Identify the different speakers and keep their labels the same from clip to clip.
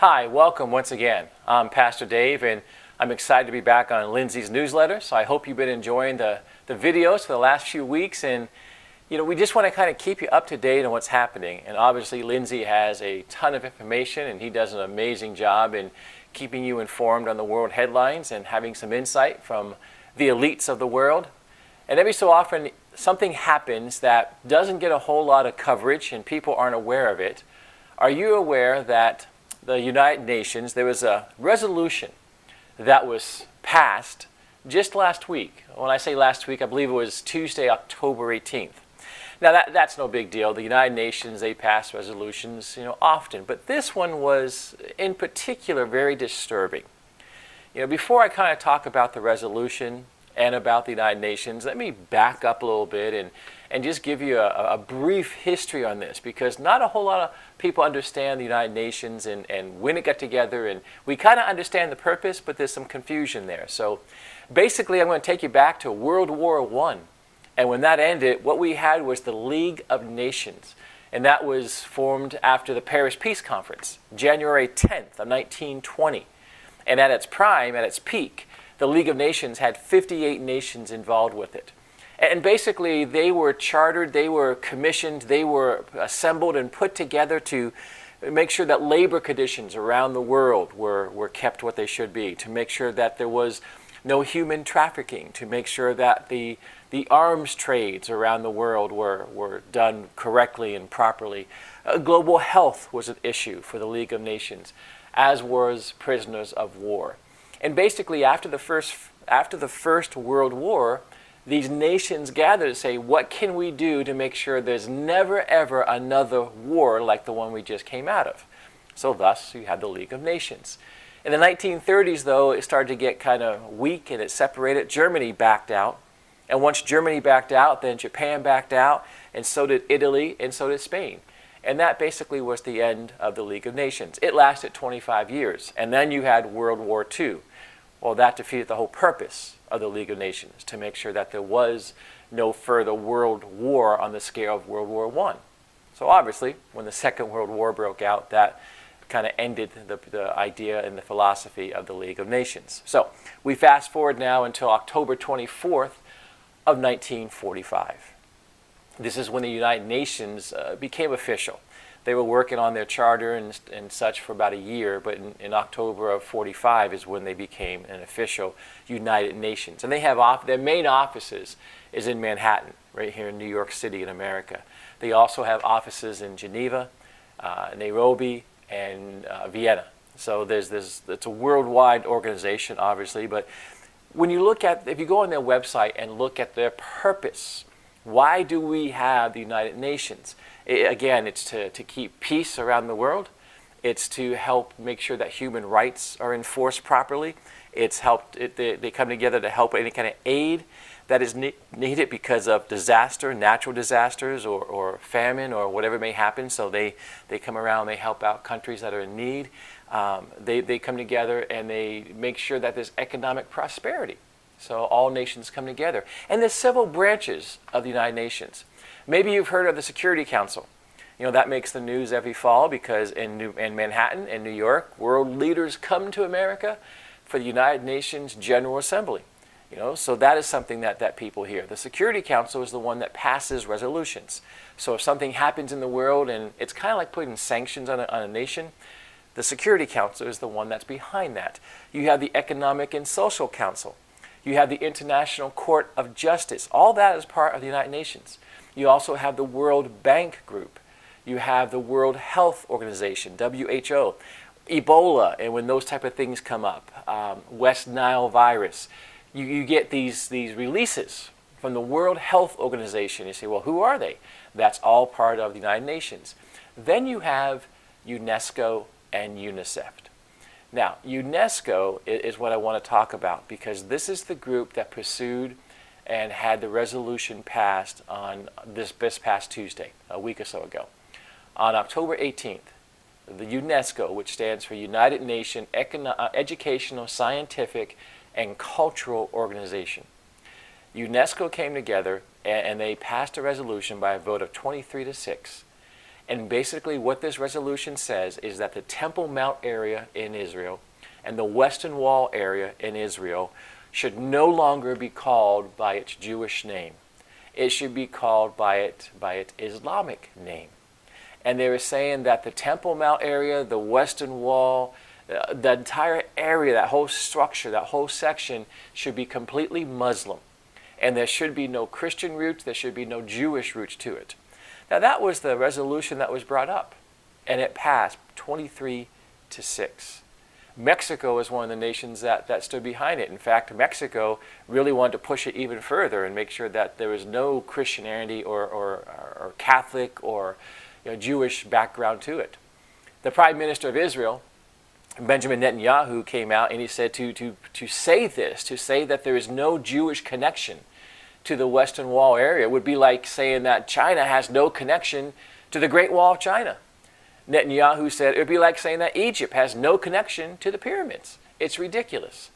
Speaker 1: Hi, welcome once again. I'm Pastor Dave, and I'm excited to be back on Lindsey's newsletter. So I hope you've been enjoying the videos for the last few weeks. And, we just want to kind of keep you up to date on what's happening. And obviously, Lindsey has a ton of information, and he does an amazing job in keeping you informed on the world headlines and having some insight from the elites of the world. And every so often, something happens that doesn't get a whole lot of coverage, and people aren't aware of it. Are you aware that the United Nations, there was a resolution that was passed just last week? When I say last week, I believe it was Tuesday, October 18th. Now that's no big deal. The United Nations, they pass resolutions, often. But this one was, in particular, very disturbing. Before I kind of talk about the resolution and about the United Nations, let me back up a little bit and just give you a brief history on this, because not a whole lot of people understand the United Nations and when it got together, and we kind of understand the purpose, but there's some confusion there. So basically, I'm going to take you back to World War I, and when that ended, what we had was the League of Nations, and that was formed after the Paris Peace Conference, January 10th of 1920, and at its prime, at its peak, the League of Nations had 58 nations involved with it. And basically, they were chartered, they were commissioned, they were assembled and put together to make sure that labor conditions around the world were kept what they should be, to make sure that there was no human trafficking, to make sure that the arms trades around the world were done correctly and properly. Global health was an issue for the League of Nations, as was prisoners of war. And basically, after the First World War, these nations gathered to say, what can we do to make sure there's never, ever another war like the one we just came out of? So thus, you had the League of Nations. In the 1930s, though, it started to get kind of weak and it separated. Germany backed out. And once Germany backed out, then Japan backed out, and so did Italy, and so did Spain. And that basically was the end of the League of Nations. It lasted 25 years. And then you had World War II. Well, that defeated the whole purpose of the League of Nations, to make sure that there was no further world war on the scale of World War I. So obviously, when the Second World War broke out, that kind of ended the idea and the philosophy of the League of Nations. So we fast forward now until October 24th of 1945. This is when the United Nations became official. They were working on their charter and such for about a year, but in October of 45 is when they became an official United Nations. And they have their main offices is in Manhattan, right here in New York City in America. They also have offices in Geneva, Nairobi, and Vienna. So it's a worldwide organization, obviously. But when you if you go on their website and look at their purpose, why do we have the United Nations? Again, it's to keep peace around the world. It's to help make sure that human rights are enforced properly. They come together to help any kind of aid that is needed because of disaster, natural disasters, or famine, or whatever may happen. So they come around, they help out countries that are in need. They come together and they make sure that there's economic prosperity. So all nations come together. And there's several branches of the United Nations. Maybe you've heard of the Security Council. That makes the news every fall because in Manhattan and New York, world leaders come to America for the United Nations General Assembly. So that is something that people hear. The Security Council is the one that passes resolutions. So if something happens in the world, and it's kind of like putting sanctions on a nation, the Security Council is the one that's behind that. You have the Economic and Social Council. You have the International Court of Justice. All that is part of the United Nations. You also have the World Bank Group. You have the World Health Organization, WHO, Ebola, and when those type of things come up, West Nile virus, you get these releases from the World Health Organization. You say, well, who are they? That's all part of the United Nations. Then you have UNESCO and UNICEF. Now, UNESCO is what I want to talk about, because this is the group that pursued and had the resolution passed on this past Tuesday, a week or so ago. On October 18th, the UNESCO, which stands for United Nations Educational, Scientific, and Cultural Organization, UNESCO came together and they passed a resolution by a vote of 23-6. And basically what this resolution says is that the Temple Mount area in Israel and the Western Wall area in Israel should no longer be called by its Jewish name. It should be called by its Islamic name. And they were saying that the Temple Mount area, the Western Wall, the entire area, that whole structure, that whole section should be completely Muslim. And there should be no Christian roots, there should be no Jewish roots to it. Now that was the resolution that was brought up, and it passed 23-6. Mexico is one of the nations that stood behind it. In fact, Mexico really wanted to push it even further and make sure that there was no Christianity or Catholic or Jewish background to it. The Prime Minister of Israel, Benjamin Netanyahu, came out and he said to say this, to say that there is no Jewish connection to the Western Wall area would be like saying that China has no connection to the Great Wall of China. Netanyahu said it would be like saying that Egypt has no connection to the pyramids. It's ridiculous.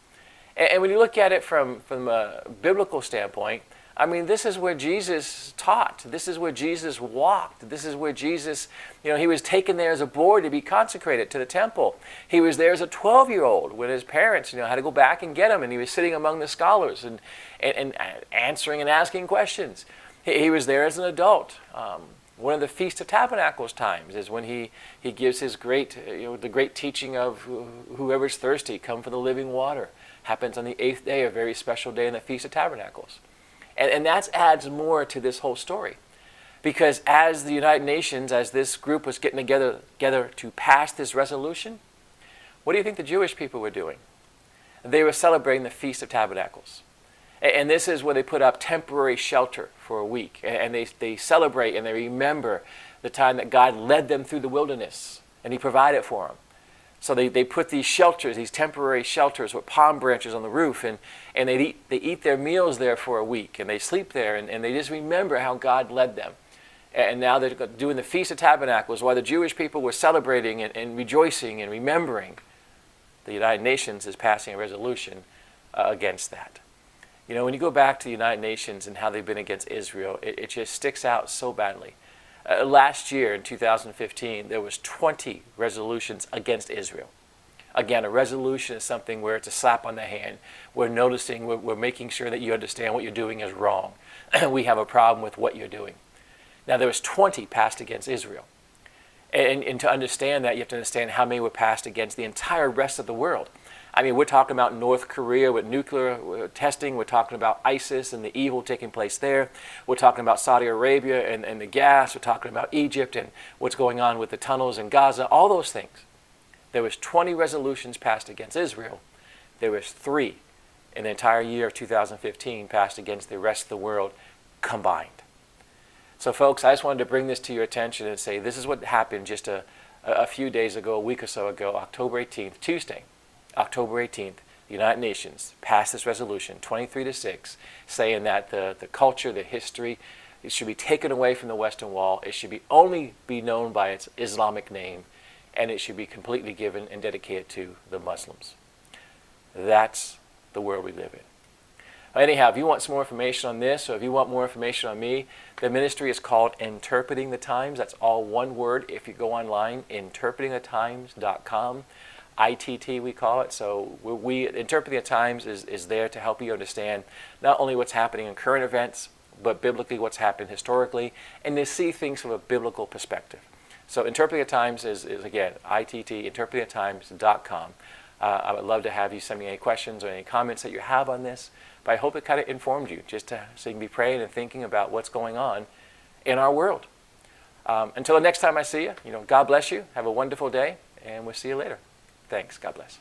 Speaker 1: And when you look at it from a biblical standpoint, I mean, this is where Jesus taught. This is where Jesus walked. This is where Jesus, he was taken there as a boy to be consecrated to the temple. He was there as a 12-year-old when his parents, had to go back and get him, and he was sitting among the scholars and answering and asking questions. He was there as an adult. One of the Feast of Tabernacles times is when he gives his the great teaching of whoever's thirsty, come for the living water. Happens on the 8th day, a very special day in the Feast of Tabernacles. And that adds more to this whole story. Because as the United Nations, as this group was getting together to pass this resolution, what do you think the Jewish people were doing? They were celebrating the Feast of Tabernacles. And this is where they put up temporary shelter for a week. And they celebrate and they remember the time that God led them through the wilderness and He provided for them. So they put these shelters, these temporary shelters with palm branches on the roof, and they eat their meals there for a week, and they sleep there, and they just remember how God led them. And now they're doing the Feast of Tabernacles while the Jewish people were celebrating and rejoicing and remembering. The United Nations is passing a resolution against that. When you go back to the United Nations and how they've been against Israel, it just sticks out so badly. Last year, in 2015, there was 20 resolutions against Israel. Again, a resolution is something where it's a slap on the hand. We're noticing, we're making sure that you understand what you're doing is wrong. We have a problem with what you're doing. Now, there was 20 passed against Israel. And to understand that, you have to understand how many were passed against the entire rest of the world. I mean, we're talking about North Korea with nuclear testing. We're talking about ISIS and the evil taking place there. We're talking about Saudi Arabia and the gas. We're talking about Egypt and what's going on with the tunnels in Gaza, all those things. There was 20 resolutions passed against Israel. There was 3 in the entire year of 2015 passed against the rest of the world combined. So folks, I just wanted to bring this to your attention and say this is what happened just a few days ago, a week or so ago, October 18th, Tuesday. October 18th, the United Nations passed this resolution, 23-6, saying that the culture, the history, it should be taken away from the Western Wall. It should only be known by its Islamic name, and it should be completely given and dedicated to the Muslims. That's the world we live in. Anyhow, if you want some more information on this, or if you want more information on me, the ministry is called Interpreting the Times. That's all one word. If you go online, interpretingthetimes.com. ITT we call it. So Interpreting the Times is there to help you understand not only what's happening in current events, but biblically what's happened historically, and to see things from a biblical perspective. So Interpreting the Times is again, ITT, interpretingthetimes.com. I would love to have you send me any questions or any comments that you have on this, but I hope it kind of informed you so you can be praying and thinking about what's going on in our world. Until the next time I see you, God bless you. Have a wonderful day, and we'll see you later. Thanks. God bless.